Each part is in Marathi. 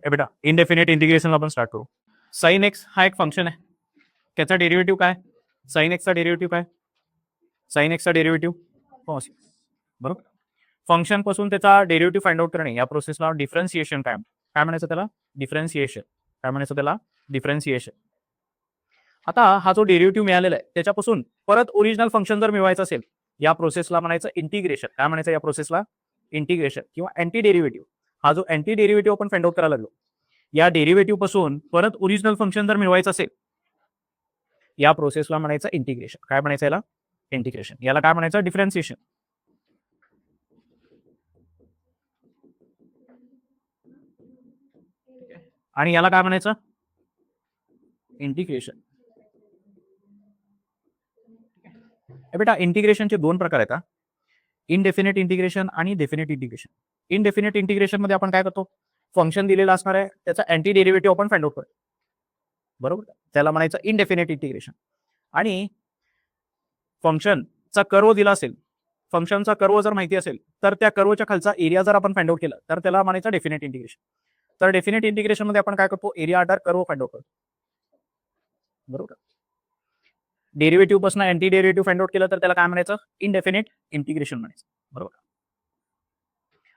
हे बेटा इनडेफिनेट इंटिग्रेशन आपण स्टार्ट करू. साइन एक्स हा एक फंक्शन आहे, त्याचा डेरिव्हेटिव्ह काय? साइन एक्सचा डेरिव्हेटिव्ह काय? साइन एक्सचा डेरिव्हेटिव्ह कॉस एक्स, बरोबर. फंक्शन पासून त्याचा डेरिव्हेटिव्ह फाइंड आउट करणे या प्रोसेसला डिफरन्सिएशन काय म्हणायचं त्याला? डिफरन्सिएशन. काय म्हणायचं त्याला? डिफरन्सिएशन. आता हा जो डेरिव्हेटिव्ह मिळालेला आहे त्याच्यापासून परत ओरिजिनल फंक्शन जर मिळवायचं असेल या प्रोसेसला म्हणायचं इंटिग्रेशन. काय म्हणायचं या प्रोसेसला? इंटिग्रेशन किंवा अँटी डेरिव्हेटिव्ह. हा जो अँटी डेरिव्हेटिव्ह आपण फाइंड आउट करायला लागलो, या डेरिव्हेटिव्ह पासून परत ओरिजिनल फंक्शन जर मिळवायचं असेल या प्रोसेसला म्हणायचं इंटिग्रेशन. काय म्हणायचं याला? इंटिग्रेशन. याला काय म्हणायचं? डिफरन्सिएशन. आणि याला काय म्हणायचं? इंटिग्रेशन. बेटा इंटिग्रेशनचे दोन प्रकार आहेत, इनडेफिनेट इंटिग्रेशन आणि डेफिनेट इंटिग्रेशन. इनडेफिनेट इंटिग्रेशन मध्ये आपण काय करतो? फंक्शन दिलेलं असणार आहे त्याचा अँटी डेरिव्हेटिव्ह आपण फाइंड आउट करतो, बरोबर. त्याला म्हणायचं इनडेफिनेट इंटिग्रेशन. आणि फंक्शनचा कर्व दिला असेल, फंक्शनचा कर्व जर माहिती असेल तर त्या कर्वच्या खालचा एरिया जर आपण फाइंड आउट केला तर त्याला म्हणायचं डेफिनेट इंटिग्रेशन. तर डेफिनेट इंटिग्रेशन मध्ये आपण काय करतो? Area under curve find out करतो, बरोबर. डेरिव्हेटिव्ह पासून अँटी डेरिव्हेटिव्ह फाइंड आउट केलं तर त्याला काय म्हणायचं? इनडेफिनेट इंटिग्रेशन म्हणायचं, बरोबर.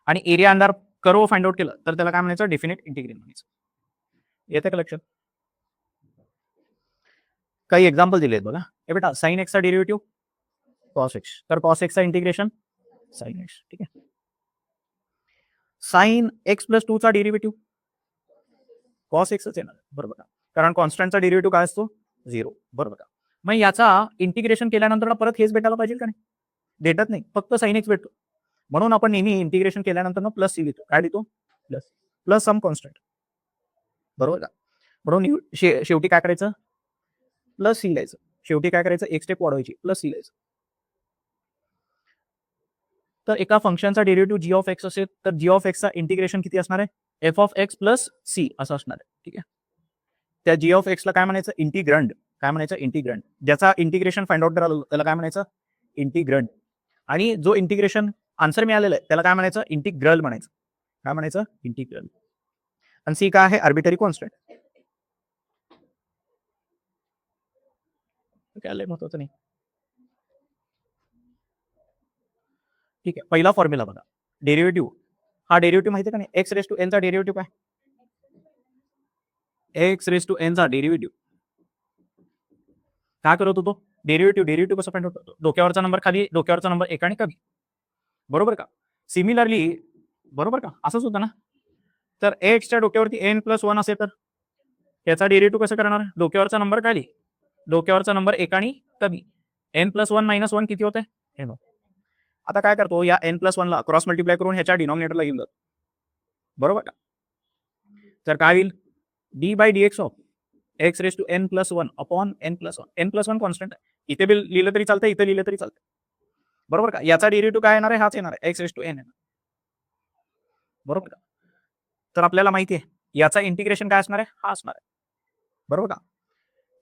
आणि area under curve find out केलं तर त्याला काय म्हणायचं? डेफिनेट इंटिग्रेशन म्हणायचं. येते का लक्षात? काही एक्झाम्पल दिले आहेत बघा. हे बेटा साइन एक्सचा डेरिव्हेटिव्ह कॉस एक्स, तर कॉस एक्सचा इंटिग्रेशन साइन एक्स, ठीक आहे. साइन एक्स प्लस 2 चा डेरिव्हेटिव्ह कॉस एक्सच येणार, बरोबर का, कारण कॉन्स्टंटचा डेरिव्हेटिव्ह काय असतो? 0, बरोबर का. मग याचा इंटिग्रेशन केल्यानंतर परत हेच भेटायला पाहिजे का नाही? भेटत नाही, फक्त साइन एक्स भेटतो. म्हणून आपण नेहमी इंटिग्रेशन केल्यानंतर प्लस सी लिहितो. काय लिहितो? प्लस प्लस सम कॉन्स्टंट, बरोबर का. म्हणून शेवटी काय करायचं? प्लस सी लिहायचं. शेवटी काय करायचं? एक स्टेप वाढवायची, प्लस सी लिहायचं. तर एका फंक्शनचा डेरिव्हेटिव्ह जी ऑफ एक्स असेल तर जी ऑफ एक्सचा इंटिग्रेशन किती असणार आहे? F of x plus C असं असणार आहे, ठीक आहे. त्या जी ऑफ एक्सला काय म्हणायचं? इंटिग्रंड. काय म्हणायचं? इंटिग्रंड. ज्याचा इंटिग्रेशन फाइंड आउट करायला त्याला काय म्हणायचं? इंटिग्रंड. आणि जो इंटिग्रेशन आन्सर मिळालेला आहे त्याला काय म्हणायचं? इंटिग्रल म्हणायचं. काय म्हणायचं? इंटिग्रल. आणि सी काय आहे? Arbitrary constant. काय महत्वाचं नाही, ठीक आहे. पहिला फॉर्म्युला बघा, डेरिव्हेटिव्ह. हा डेरिव्हेटिव्ह माहिती आहे का नाही? एक्स रेस टू एन चा डेरिव्हेटिव्ह काय? एक्स रेस टू एन चा डेरिव्हेटिव्ह काय करत होतो? डेरिव्हेटिव्ह कसं फाइंड आउट करतो? डोक्यावरचा नंबर खाली, डोक्यावरचा नंबर एक आणि कमी, बरोबर का. सिमिलरली, बरोबर का, असंच होतं ना. तर एक्सच्या डोक्यावरती एन प्लस 1 असेल तर त्याचा डेरिव्हेटिव्ह कसं करणार? डोक्यावरचा नंबर खाली, डोक्यावरचा नंबर एक आणि कमी. एन प्लस 1 मायनस 1 किती होते? एन. आता काय करतो? या एन प्लस 1 ला क्रॉस मल्टिप्लाय करून ह्याच्या डिनॉमिनेटरला घेऊन जातो, बरोबर का. तर काय होईल? D by d x of x raise to n plus 1 upon n plus 1. N plus 1 constant आहे, इथे बी लिहिलं तरी चालतं, इथे लिहिलं तरी चालतं, बरोबर का. याचा डेरिव्हेटिव्ह काय येणार आहे? हाच येणार आहे, एक्स रेस टू एन, बरोबर का. तर आपल्याला माहिती आहे याचा इंटिग्रेशन काय असणार आहे? हा असणार आहे, बरोबर का.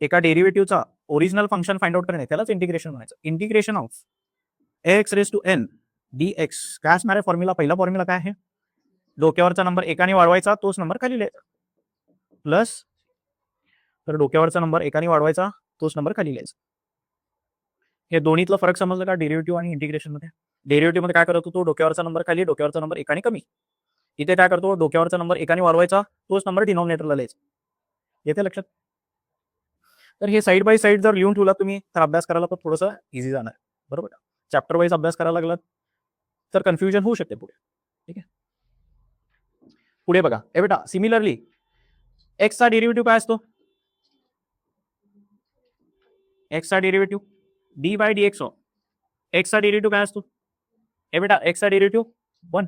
एका डेरिव्हेटिव्हचा ओरिजिनल फंक्शन फाइंड आउट करणे त्यालाच इंटिग्रेशन म्हणायचं. Integration of x raise to n d x काय असणार आहे? फॉर्म्युला, पहिला फॉर्म्युला काय आहे? डोक्यावरचा नंबर एकाने वाढवायचा, तोच नंबर खाली लिहायचा, प्लस, तर डोक्यावरचा नंबर एकाने वाढवायचा, तोच नंबर खाली लिहायचा. हे दोन्हीतला फरक समजलं का? डेरिव्हेटिव्ह आणि इंटिग्रेशन मध्ये. डेरिव्हेटिव्ह मध्ये काय करत होतो? डोक्यावरचा नंबर खाली, डोक्यावरचा नंबर एकाने कमी. इथे काय करतो? डोक्यावरचा नंबर एकाने वाढवायचा, तोच नंबर डिनॉमिनेटरला लिहायचा. येते लक्षात? तर हे साईड बाय साईड जर लिहून ठेवला तुम्ही तर अभ्यास करायला पण थोडंसं इझी जाणार, बरोबर का. चॅप्टर वाईज अभ्यास करायला लागला तर कन्फ्युजन होऊ शकते पुढे, ठीक आहे. पुढे बघा, ए बेटा सिमिलरली एक्सचा डेरिव्हेटिव्ह काय असतो? एक्सचा derivative d by d x of एक्सचा डेरिव्हेटिव्ह काय असतो? ए बेटा एक्सचा डेरिव्हेटिव्ह 1.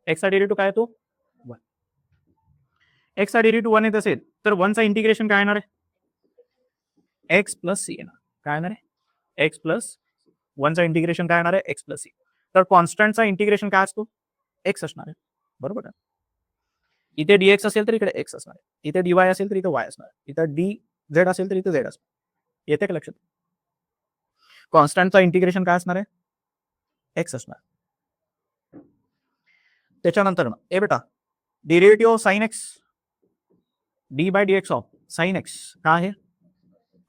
एक्सचा डेरिव्हेटिव्ह काय येतो? 1. एक्सचा डेरिव्हेटिव्ह 1 येत असेल तर 1 चा इंटिग्रेशन काय येणार आहे? एक्स प्लस सी येणार. काय येणार आहे? एक्स प्लस 1 चा इंटिग्रेशन काय येणार आहे? X plus c. तर कॉन्स्टंटचा इंटिग्रेशन काय असतो? एक्स असणार आहे, बरोबर. इथे डीएक्स असेल तर इकडे एक्स असणार आहे, इथे डीवाय असेल तर इथे वाय असणार आहे, इथे डी झेड असेल तर इथे झेड असणार. येते का लक्षात? कॉन्स्टंटचा इंटिग्रेशन काय असणार आहे? एक्स असणार. त्याच्यानंतर ए बेटा derivative of sine x d by d x of sine x काय आहे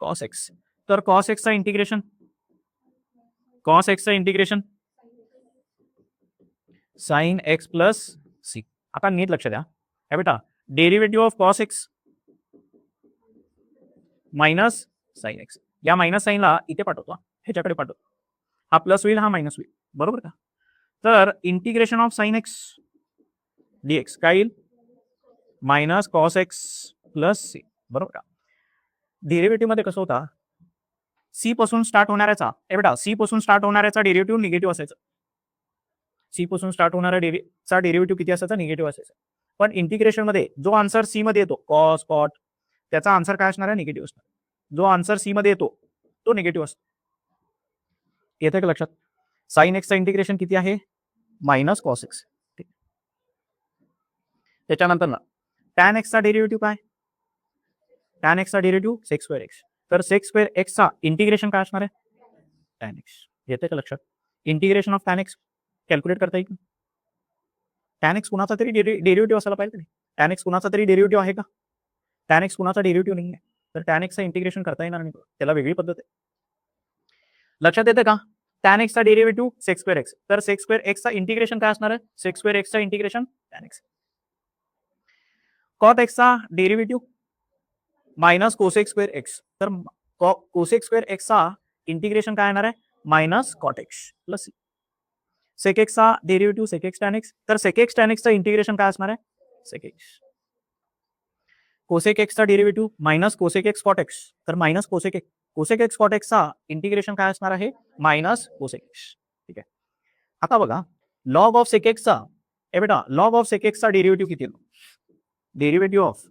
कॉस एक्स. तर कॉस एक्सचा integration sine x plus c. आता नीट लक्ष द्या हे बेटा derivative of cos x minus sine x. या मायनस साईनला इथे पाठवतो ह्याच्याकडे पाठवतो. हा प्लस होईल हा मायनस होईल बरोबर का. तर integration of sine x d x काय येईल minus cos x plus c बरोबर का. डेरिव्हेटिव्ह मध्ये कसं होता सी पासून स्टार्ट होणाऱ्याचा बेटा सी पासून स्टार्ट होणाऱ्याचा डेरिव्हेटिव्ह निगेटिव्ह असायचा. सी पासून स्टार्ट होणारा डेरिव्हेटिव्ह किती असायचा निगेटिव्ह असायचा. पण इंटिग्रेशन मध्ये जो आन्सर सी मध्ये येतो कॉस कॉट त्याचा आन्सर काय असणार आहे निगेटिव्ह असणार. जो आन्सर सी मध्ये येतो तो निगेटिव्ह असतो. येते का लक्षात. साइन एक्सचा इंटिग्रेशन किती आहे मायनस कॉस एक्स. त्याच्यानंतर ना टॅन एक्सचा डेरिव्हेटिव्ह काय टॅन एक्सचा डेरिव्हेटिव्ह सेक्स स्क्वेअर एक्स. तर सेक्स स्क्वेअर एक्सचा इंटिग्रेशन काय असणार आहे टॅन एक्स. येते का लक्षात. Integration of tan x calculate करता येईल. टॅन एक्स कुणाचा तरी डेरिव्हेटिव्ह असायला पाहिजे. टॅन एक्स कुणाचा तरी डेरिव्हेटिव्ह आहे का टॅन एक्स कुणाचा डेरिव्हेटिव्ह नाही आहे. तर टॅन एक्सचा इंटिग्रेशन करता येणार नाही त्याला वेगळी पद्धत आहे. लक्षात येते का टॅन एक्सचा डेरिव्हेटिव्ह सेक्स स्क्वेअर एक्स. तर सेक्स स्क्वेअर एक्सचा इंटिग्रेशन काय असणार आहे सेक्स स्क्वेअर एक्सचा इंटिग्रेशन टॅन एक्स. कॉट एक्सचा derivative minus cosec square x. तर कोसेक स्क्वेअर एक्सचा इंटिग्रेशन काय येणार आहे minus cot x plus sec एक्सचा derivative sec x tan x. तर सेक एक्स टॅन एक्सचा इंटिग्रेशन काय असणार आहे सेक एक्स. कोसेक एक्सचा derivative minus cosec x cot x. तर मायनस कोसेक एक्स कॉट एक्सचा इंटिग्रेशन काय असणार आहे मायनस कोसेक एक्स. ठीक आहे. आता बघा लॉग ऑफ सेक एक्सचा बेटा लॉग ऑफ सेक एक्सचा डेरिव्हेटिव्ह किती येतो derivative of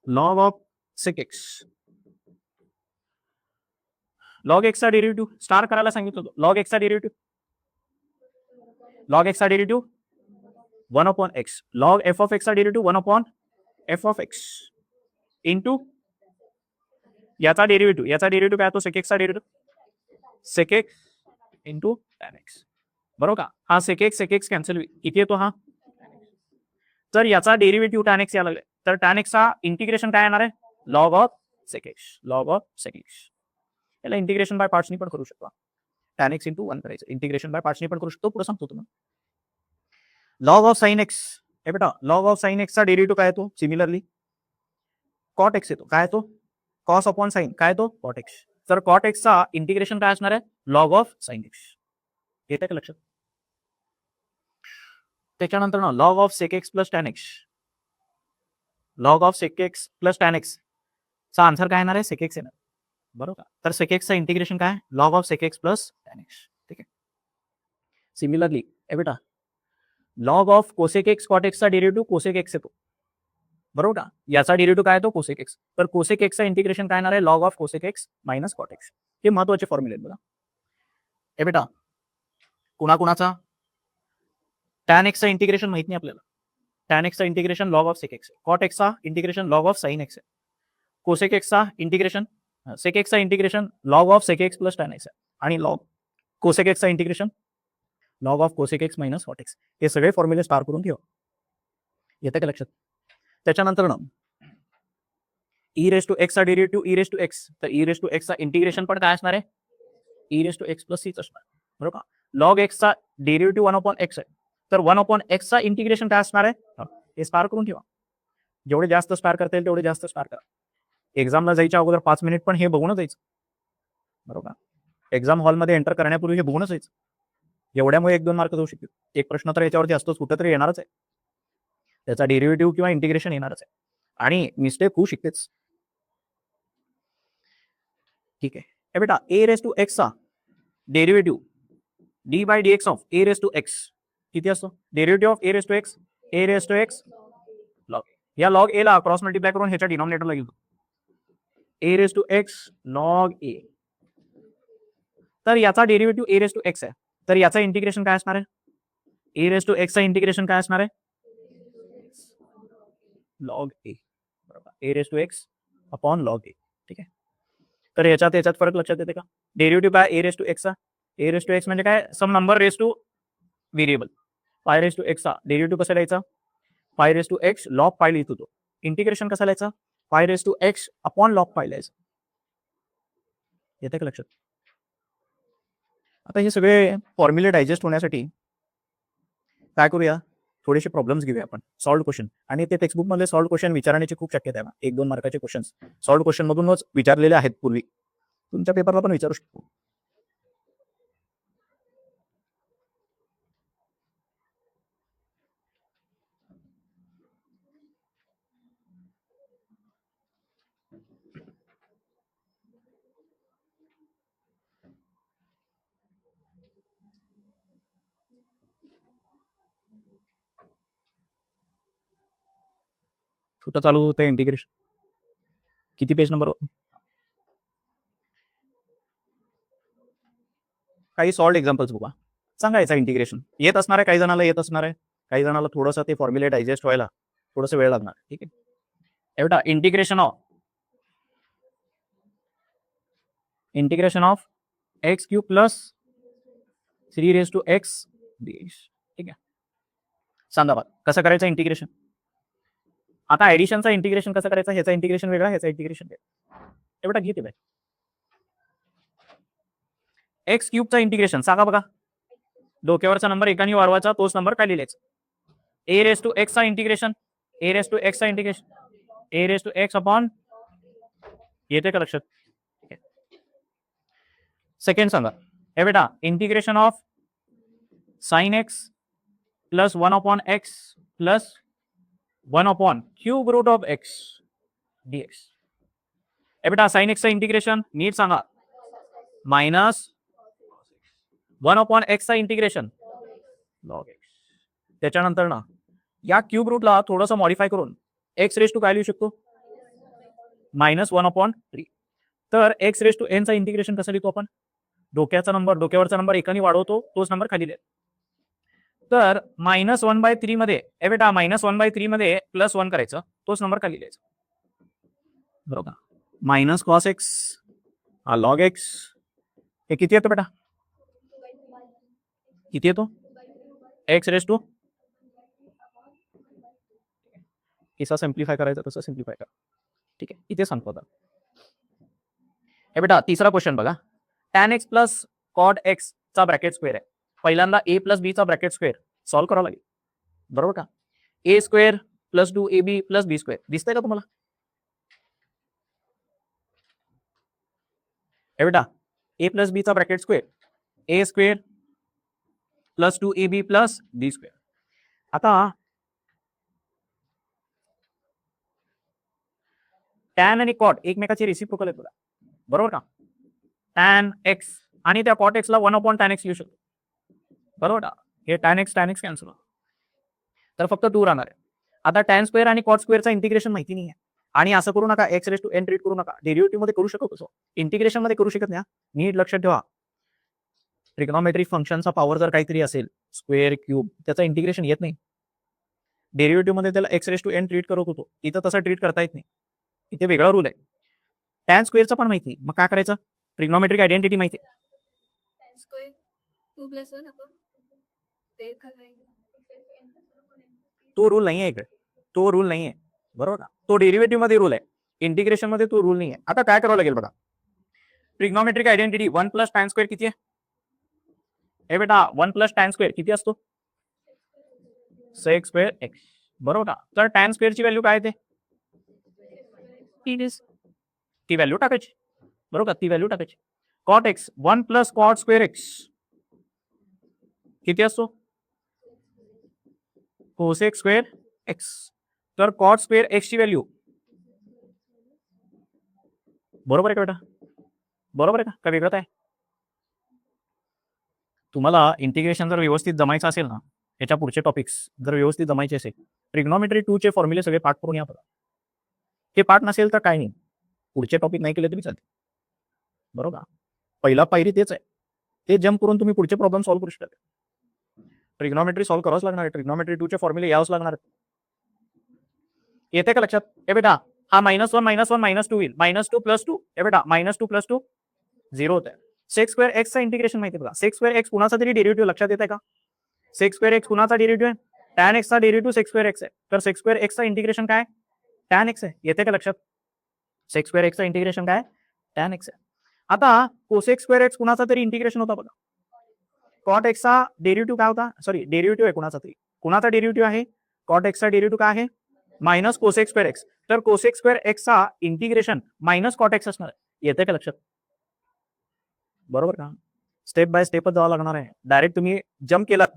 log of sec x. Log एक्सचा डेरिव्हेटिव्ह स्टार करायला सांगितलं होतं. लॉग एक्सचा derivative 1 upon x. Log f of एक्सचा derivative 1 upon f of x into याचा डेरिव्हेटिव्ह काय तो सेक एक्सचा derivative sec x into tan x बरोबर का. हा सेक एक्स कॅन्सल किती येतो हा. तर याचा डेरिव्हेटिव्ह टॅन एक्स यायला लागले. तर टॅन एक्सचा इंटिग्रेशन काय येणार आहे लॉग ऑफ सेक एक्स. याला इंटिग्रेशन बाय पार्ट्सनी पण करू शकतो. टॅन एक्स इंटू 1 करायचं इंटिग्रेशन बाय पार्ट्सनी पण करू शकतो. पुढे सांगतो तुम्हाला. लॉग ऑफ साइन एक्स बेटा लॉग ऑफ साइन एक्सचा डेरिव्हेटिव्ह काय येतो सिमिलरली कॉट एक्स येतो. काय येतो कॉस अपॉन साइन काय येतो कॉट एक्स. तर कॉट एक्सचा इंटिग्रेशन काय असणार आहे लॉग ऑफ साइन एक्स. येते का लक्षात. त्याच्यानंतर ना log of sec x plus tan x. Log of sec x plus tan x चा आन्सर काय येणार आहे सेक एक्स येणार बरोबर. तर सेक एक्सचा इंटिग्रेशन काय log of sec x plus tan x. ठीक आहे. सिमिलरली बेटा log of cosec x cot एक्सचा डेरिव्हेटिव्ह कोसेक एक्स येतो बरोबर का. याचा डेरिव्हेटिव्ह काय येतो कोसेक एक्स. तर कोसेक एक्सचा इंटिग्रेशन काय येणार आहे log of cosec x minus cot x. हे महत्वाचे फॉर्म्युले आहेत बघा. बेटा कुणाचा टॅन एक्सचा इंटिग्रेशन माहित नाही आपल्याला. टॅन एक्सचा integration log of sec x. Cot एक्सचा integration log of sine x आहे. कोसेक एक्सचा इंटिग्रेशन सेक एक्सचा integration log of sec x plus tan x आहे. आणि लॉग कोसेक एक्सचा integration log of cosec x minus cot x. हे सगळे फॉर्म्युले स्टार करून ठेवा. येतं का लक्षात. त्याच्यानंतर ना ई रेस टू एक्सचा derivative e raise to x. तर ई रेस टू एक्सचा इंटिग्रेशन पण काय असणार आहे e raise to x plus सीच असणार बरोबर का. लॉग एक्सचा डेरिव्हेटिव्ह 1 अपॉन एक्स आहे. तर 1 अपॉन एक्सचा इंटिग्रेशन काय असणार आहे हे स्टार करून ठेवा. जेवढे जास्त स्टार करता येईल तेवढे जास्त स्टार करा. एक्झामला जायच्या अगोदर 5 मिनिट पण हे बघूनच जायचं बरोबर. एक्झाम हॉलमध्ये एंटर करण्यापूर्वी हे बघूनच जायचं. एवढ्यामुळे 1-2 मार्क जाऊ शकतील. एक प्रश्न तर याच्यावरती असतोच कुठं तरी येणारच आहे. त्याचा डेरिव्हेटिव्ह किंवा इंटिग्रेशन येणारच आहे आणि मिस्टेक होऊ शकतेच. ठीक आहे. बेटा ए रेस टू एक्सचा derivative d by d x of a raise to x किती असतो derivative of a raise to x log. या लॉग ए ला क्रॉस मल्टिप्लाय करून ह्याच्या डिनॉमिनेटरला घेतो a raise to x log a. तर याचा derivative a raise to x आहे. तर याचा इंटिग्रेशन काय असणार आहे ए रेस टू एक्सचा इंटिग्रेशन काय असणार आहे लॉग ए बरोबर. A raise to x upon log ए. ठीक आहे. तर याच्यात फरक लक्षात येते का. डेरिव्हेटिव्ह काय ए रेस टू एक्सचा ए रेस टू एक्स म्हणजे काय सम नंबर रेस टू व्हेरिएबल. पाय रेस टू एक्सचा डेरिव्हेटिव्ह कसा लिहायचा पाय रेस टू एक्स लॉग पाय लिहित होतो. इंटिग्रेशन कसा लिहायचा phi raise to x upon log phi लिहायचं. येते का लक्षात? आता हे सगळे फॉर्म्युले डायजेस्ट होण्यासाठी काय करूया, थोडेसे प्रॉब्लेम्स घेऊया आपण, सॉल्ड क्वेश्चन. आणि ते टेक्स्टबुक मध्ये सॉल्ड क्वेश्चन विचारण्याची खूप शक्यता आहे. 1-2 मार्काचे क्वेश्चन सॉल्ड क्वेश्चन मधूनच विचारलेले आहेत पूर्वी, तुमच्या पेपरला पण विचारू शकतो. कुठं चालू होतं इंटिग्रेशन? किती पेज नंबर? काही सॉल्ड एक्झाम्पल्स बघा. सांगायचं इंटिग्रेशन येत असणार आहे, काही जणांना येत असणार आहे, काही जणांना थोडंसं ते फॉर्म्युले डायजेस्ट व्हायला थोडंसं वेळ लागणार. ठीक आहे. एवढा integration of x cube plus 3 raise to x dx. ठीक आहे. सांगा बघा कसं करायचं इंटिग्रेशन. आता ऍडिशनचा इंटिग्रेशन कसं करायचं, ह्याचा इंटिग्रेशन वेगळा, ह्याचा इंटिग्रेशन वेगळा. एवढा घेते बाय. एक्स क्यूबचा इंटिग्रेशन सांगा बघा. डोक्यावरचा नंबर एकाने वाढवायचा, तोच नंबर काय लिहायचा. ए रेस टू एक्सचा इंटिग्रेशन, ए रेस टू एक्सचा integration, a raise to x upon. येते का लक्षात? सेकंड सांगा. हे बेटा integration of sine x plus 1 upon x plus 1 upon cube root of x dx. हे बेटा साइन एक्सचं इंटिग्रेशन नीट सांगा. मायनस 1 अपॉन एक्सचा इंटिग्रेशन लॉग एक्स. त्याच्यानंतर ना या क्यूब रूटला थोडंसं मॉडिफाय करून एक्स रेस टू काय लिहू शकतो, -1 अपॉन 3. तर एक्स रेस टू एनचा इंटिग्रेशन कसं लिहितो आपण, डोक्यावरचा नंबर एकाने वाढवतो, तोच नंबर खाली लिहितो. तर -1/3 मध्ये ए बेटा -1/3 मध्ये +1 करायचं, तोच नंबर खाली लिहायचा. बरोबर. Minus cos x log x. हे किती येतो बेटा, किती येतो, एक्स रेस टू. किसा सिम्प्लिफाय करायचा तसं सिम्प्लिफाय करा. ठीक आहे. इथे सांगतो आता. हे बेटा तिसरा क्वेश्चन बघा. tan x plus cod x चा ब्रॅकेट स्क्वेअर आहे. पहिल्यांदा a प्लस बी चा ब्रॅकेट स्क्वेअर सॉल्व्ह करावा लागेल. बरोबर का. a square plus 2ab plus b square दिसतंय का तुम्हाला? हे बेटा a प्लस बी चा bracket square, a square plus 2ab plus b square. आता टॅन आणि कॉट एकमेकाचे रेसिप्रोकल आहेत बघा. बरोबर का. टॅन एक्स आणि त्या कॉट एक्सला 1 अपॉन टॅन एक्स लिहू शकतो. बरोबर का. हे टॅन एक्स कॅन्सल, तर फक्त 2 राहणार आहे. आता टॅन स्क्वेअर आणि कॉट स्क्वेअरचा इंटिग्रेशन माहिती नाही आहे. आणि असं करू नका, x raise to n treat करू नका. डेरिव्हेटिव्ह मध्ये करू शकतो कसं, इंटिग्रेशन मध्ये करू शकत नाही. नीट लक्षात ठेवा. ट्रिग्नोमेट्रिक फंक्शनचा पॉवर जर काहीतरी असेल स्क्वेअर क्यूब, त्याचं इंटिग्रेशन येत नाही. डेरिव्हेटिव्ह मध्ये त्याला x raise to n treat करत होतो, इथं तसं ट्रीट करता येत नाही. इथे वेगळा रूल आहे. टॅन स्क्वेअरचा पण माहिती, मग काय करायचं, ट्रिग्नोमेट्रिक आयडेंटिटी माहिती. तो रूल नाही आहे इकडे, तो रूल नाही आहे. बरोबर का. तो डेरिव्हेटिव्ह मध्ये रूल आहे, इंटिग्रेशन मध्ये तो रूल नाही आहे. आता काय करावं लागेल बघा. Trigonometric identity 1 plus tan square किती आहे. हे बेटा 1 प्लस टॅन स्क्वेअर किती असतो, सेक स्क्वेअर एक्स. बरोबर का. तर टॅन स्क्वेअरची व्हॅल्यू काय येते, ती व्हॅल्यू टाकायची. बरोबर का. ती व्हॅल्यू टाकायची. Cot x 1 plus cot square x किती असतो, कोसेक स्क्वेअर एक्स. तर कॉट स्क्वेअर एक्स ची व्हॅल्यू बरोबर आहे का बेटा, बरोबर आहे का वेगळं आहे. तुम्हाला इंटिग्रेशन जर व्यवस्थित जमायचं असेल ना, याच्या पुढचे टॉपिक्स जर व्यवस्थित जमायचे असेल, ट्रिग्नोमेट्री 2 चे फॉर्म्युले सगळे पाठ करून या बघा. हे पाठ नसेल तर काय नाही, पुढचे टॉपिक नाही केले तरी चालते. बरोबर. पहिला पायरी तेच आहे, ते जम्प करून तुम्ही पुढचे प्रॉब्लेम सॉल्व्ह करू शकता. ट्रिग्नोमेट्री सॉल्व्ह करावंच लागणार आहे. ट्रिग्नोमेट्री 2 चे फॉर्म्युले यावंच लागणार आहे. येते का लक्षात. हे बेटा हा -1 -2 होईल, -2 + 2. हे बेटा -2 + 2 0 होत आहे. सेक स्क्वेअर एक्सचा इंटिग्रेशन माहिती बघा. सेक स्क्वेअर एक्स कुणाचा तरी डेरिव्हेटिव्ह लक्षात येत आहे का. सेक स्क्वेअर एक्स कुणाचा डेरिव्हेटिव्ह आहे, टॅन एक्सचा डेरिव्हेटिव्ह सेक स्क्वेअर एक्स आहे. तर सेक स्क्वेअर एक्सचा इंटिग्रेशन काय, टॅन एक्स आहे. येते का लक्षात. सेक्स स्क्वेअर एक्सचं इंटिग्रेशन काय टॅन एक्स आहे. आता कोसेक स्क्वेअर एक्स कुणाचा तरी इंटिग्रेशन होता बघा. कॉट एक्सचा डेरिव्हेटिव्ह काय होता, सॉरी डेरिव्हेटिव्ह आहे कुणाचा तरी, कुणाचा डेरिव्हेटिव्ह आहे, कॉट एक्सचा डेरिव्हेटिव्ह काय आहे मायनस कोसेक स्क्वेअर एक्स. तर कोसेक स्क्वेअर एक्सचा इंटिग्रेशन मायनस कॉट एक्स असणार आहे. येते का लक्षात? बरोबर का? स्टेप बाय स्टेपच जावं लागणार आहे. डायरेक्ट तुम्ही जम्प केलात,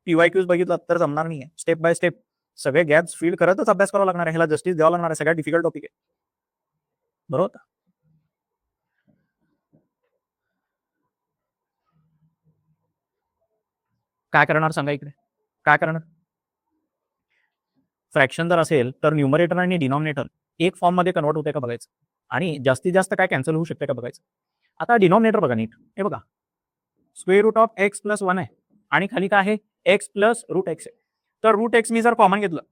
PYQs बघितलात तर जमणार नाही. स्टेप बाय स्टेप सगळे गॅप्स फिल करतच अभ्यास करावा लागणार आहे. ह्याला जस्टिस द्यावं लागणार आहे. सगळ्यात डिफिकल्ट टॉपिक आहे. बरोबर. काय करणार सांगा इकडे, काय करणार? फ्रॅक्शन जर असेल तर न्यूमरेटर आणि डिनॉमिनेटर एक फॉर्म मध्ये कन्वर्ट होते का बघायचं, आणि जास्तीत जास्त काय कॅन्सल होऊ शकते का बघायचं. आता डिनॉमिनेटर बघा नीट, हे बघा square root of x plus 1 आहे आणि खाली काय आहे एक्स प्लस रूट एक्स आहे. तर रूट एक्स मी जर कॉमन घेतलं,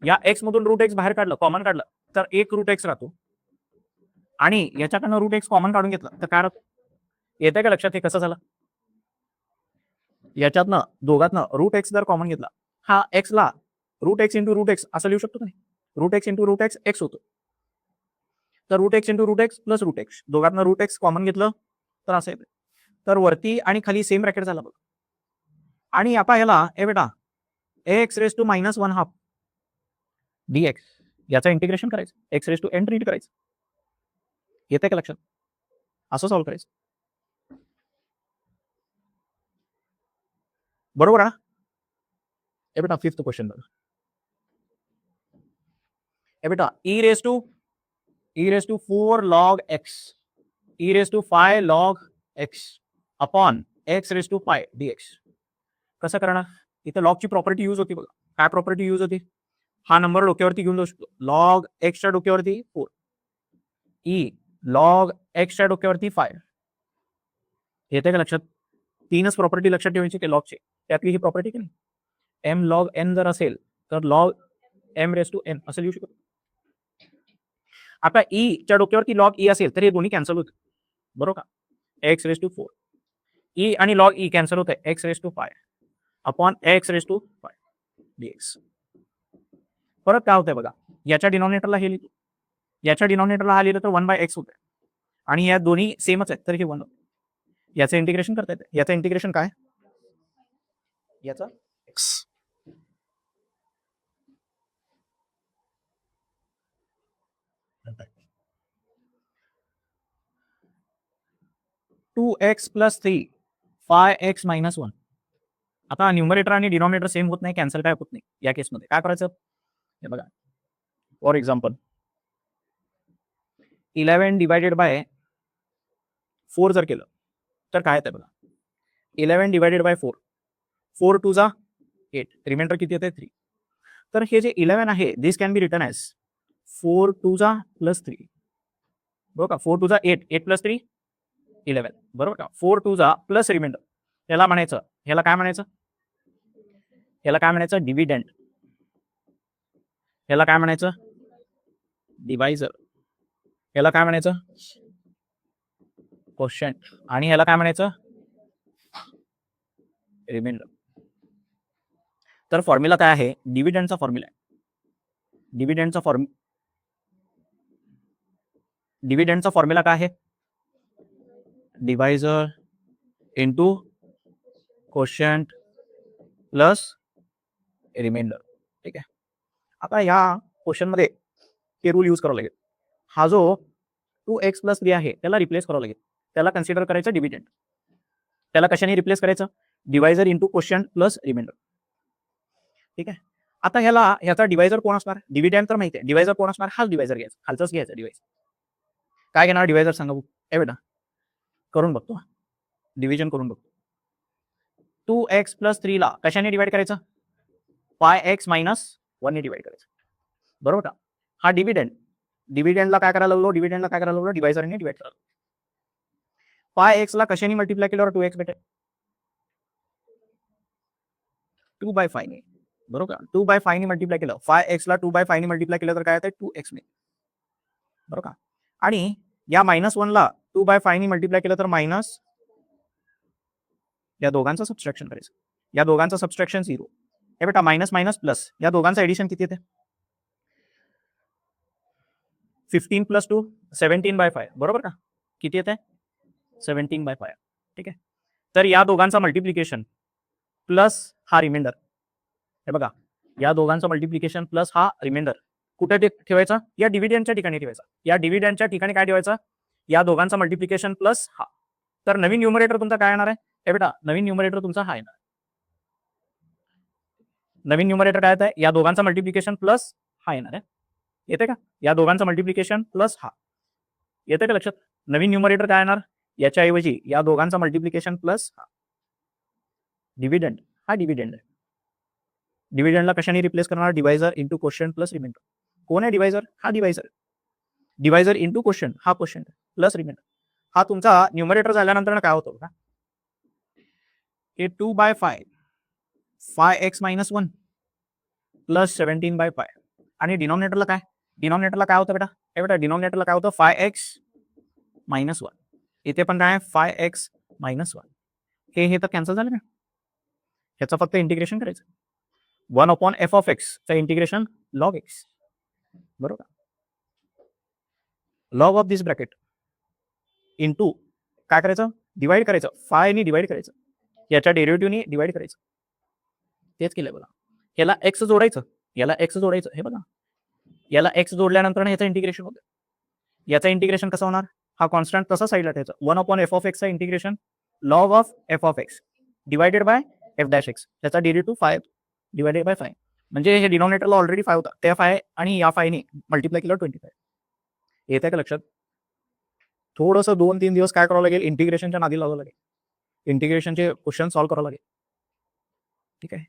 या एक्स मधून रूट एक्स बाहेर काढलं, कॉमन काढलं, तर एक रूट एक्स राहतो, आणि याच्याकडनं रूट एक्स कॉमन काढून घेतलं तर काय राहतो. येते का लक्षात हे कसं झालं? याच्यातनं दोघातनं रूट एक्स जर कॉमन घेतला, हा एक्सला root x into root x असं लिहू शकतो का नाही, root x into root x x होतो. तर root x into root x plus root x, दोघातनं रूट एक्स कॉमन घेतलं तर असं येतं. तर वरती आणि खाली सेम ब्रॅकेट झाला बघ. आणि आता याला ए बेटा x raise to minus 1/2 dx याचं इंटिग्रेशन करायचं, x raise to n treat करायचं. येते का लक्षात? असं सॉल्व्ह करायचं. बरोबर आहे. ए बेटा फिफ्थ क्वेश्चन बघा. ए बेटा e raise to 4 log x e raise to 5 log x upon x raise to 5 dx. कसं करणार? इथे लॉगची प्रॉपर्टी यूज होती बघा. काय प्रॉपर्टी यूज होती? हा नंबर डोक्यावरती घेऊन जाऊ शकतो. लॉग एक्सच्या डोक्यावरती 4, ई लॉग एक्सच्या डोक्यावरती 5. येते का लक्षात? तीनच प्रॉपर्टी लक्षात ठेवायची की लॉगची, त्यातली ही प्रॉपर्टी की नाही, एम लॉग एन जर असेल तर log m raise to n असं लिहू शकतो. आता ई च्या डोक्यावरती लॉग ई असेल तर हे दोन्ही कॅन्सल होते. बरोबर का? एक्स रेस टू 4 ई आणि लॉग ई कॅन्सल होत आहे, x raise to 5 upon x raise to 5 dx. परत काय होतंय बघा, याच्या डिनॉमिनेटरला हे लिहितो, याच्या डिनॉमिनेटरला हा लिहिलं तर 1/x होतंय, आणि या दोन्ही सेमच आहेत तर हे 1. याचं इंटिग्रेशन करता येतं. याचं इंटिग्रेशन काय, याचा x 2x plus 3 5x minus 1. आता न्यूमरेटर आणि डिनॉमिनेटर सेम होत नाही, कॅन्सल काय होत नाही. या केसमध्ये काय करायचं, हे बघा फॉर एक्झाम्पल 11 डिवायडेड बाय 4 जर केलं तर काय येतं बघा, 11 डिवायडेड बाय 4, 4 2 जा 8, रिमाइंडर किती येते 3. तर हे जे 11 आहे दिस कॅन बी रिटन ॲज 4 2 जा प्लस 3. बरोबर का? 4 2 जा 8, 8 प्लस 3 11. बरोबर का? 4 2 जा प्लस रिमाइंडर, याला म्हणायचं, ह्याला काय म्हणायचं, याला काय म्हणायचं डिव्हिडंड, याला काय म्हणायचं डिवायझर, याला काय म्हणायचं क्वोशंट, आणि ह्याला काय म्हणायचं रिमाइंडर. तर फॉर्म्युला काय आहे, डिव्हिडंडचा फॉर्म्युला आहे, डिव्हिडंडचा फॉर्म्युला काय आहे, divisor into quotient plus remainder. ठीक आहे. आता या क्वेश्चन मध्ये हे रूल यूज करावा लागेल. हा जो 2x प्लस 3 आहे त्याला रिप्लेस करावं लागेल, त्याला कन्सिडर करायचं डिव्हिडंड. त्याला कशाने रिप्लेस करायचं, divisor into quotient plus remainder. ठीक आहे. आता ह्याचा डिवायझर कोण असणार, डिव्हिडंड तर माहिती आहे, डिवायझर कोण असणार, हाच डिवायझर घ्यायचा, खालचाच घ्यायचा डिवायझर. काय घेणार डिवायझर सांगा बघू. ए बेटा करून बघतो, डिव्हिजन करून बघतो. 2x प्लस 3 ला कशाने डिवाइड करायचं, 5x मायनस 1 ने डिवाइड करायचं. बरोबर का? हा डिव्हिडंड, डिव्हिडंडला काय करायला लागलो, डिव्हिडंडला काय करायला लागलो, डिवायझरने डिवाइड करायला. 5x ला कशाने मल्टिप्लाय केल्यावर 2x भेटेल, 2/5 ने. बरोबर का? 2/5 ने मल्टिप्लाय केलं, 5x ला 2/5 ने मल्टिप्लाय केलं तर काय येतं 2x ने. बरोबर का? आणि या -1 ला 2/5 ने मल्टिप्लाय केलं तर मायनस, या दोघांचं सबस्ट्रॅक्शन करायचं, या दोघांचं सबस्ट्रॅक्शन 0. हे बेटा मायनस मायनस प्लस, या दोघांचं एडिशन किती येते, 15 + 2 17/5 बरोबर का? किती येत आहे? 17/5. ठीक आहे. तर या दोघांचा मल्टिप्लिकेशन प्लस हा रिमाइंडर, हे बघा, या दोघांचं मल्टिप्लिकेशन प्लस हा रिमाइंडर कुठे ठेवायचा? या डिव्हिडंडच्या ठिकाणी ठेवायचा. या डिव्हिडंडच्या ठिकाणी काय ठेवायचा? या दोघांचा मल्टिप्लिकेशन प्लस हा. तर नवीन न्यूमरेटर तुमचा काय येणार आहे? हे बेटा, नवीन न्यूमरेटर तुमचा हा येणार. नवीन न्यूमरेटर काय आहे? या दोघांचा मल्टिप्लिकेशन प्लस हा येणार आहे. येते का? या दोघांचं मल्टिप्लिकेशन प्लस हा येते का लक्षात? नवीन न्यूमरेटर काय येणार? याच्याऐवजी या दोघांचा मल्टिप्लिकेशन प्लस हा. डिव्हिडंड, हा डिव्हिडंड आहे. डिव्हिडंडला कशाने रिप्लेस करणार? Divisor into quotient plus remainder. कोण आहे डिवायझर? हा डिवायझर. डिवायझर इंटू क्वोशियंट, हा क्वोशियंट प्लस रिमाइंडर. हा तुमचा न्यूमरेटर झाल्यानंतर काय होतं का? हे 2/5 5x - 1 प्लस 17/5 आणि डिनॉमिनेटरला काय? डिनॉमिनेटरला काय होतं बेटा? हे बेटा, डिनॉमिनेटरला काय होतं? 5x - 1. इथे पण काय? 5x - 1. हे तर कॅन्सल झालं ना. ह्याचं फक्त इंटिग्रेशन करायचं. 1/f(x) चं इंटिग्रेशन log x, बरोबर. Log of this bracket into काय करायचं? डिवाइड करायचं. 5 ने डिवाइड करायचं. याच्या डेरिव्हेटिव्हने डिवाइड करायचं. तेच केलंय बघा. याला x जोडायचं, याला x जोडायचं. हे बघा, याला x जोडल्यानंतर ह्याचं इंटिग्रेशन होतं. याचं इंटिग्रेशन कसं होणार? हा कॉन्स्टंट तसा साईडला ठेवायचा. 1/f(x) चं integration log of f(x) divided by f'(x). त्याचा डेरिव्हेटिव्ह 5 डिवायडेड बाय 5. म्हणजे हे डिनॉमिनेटरला ऑलरेडी 5 होता. त्या 5 आणि या 5 ने मल्टिप्लाय केलं 25. येत आहे का लक्षात? थोडंसं 2-3 दिवस काय करावं लागेल? इंटिग्रेशनच्या नादी लावावं लागेल. इंटिग्रेशनचे क्वेश्चन सॉल्व्ह करावं लागेल. ठीक आहे.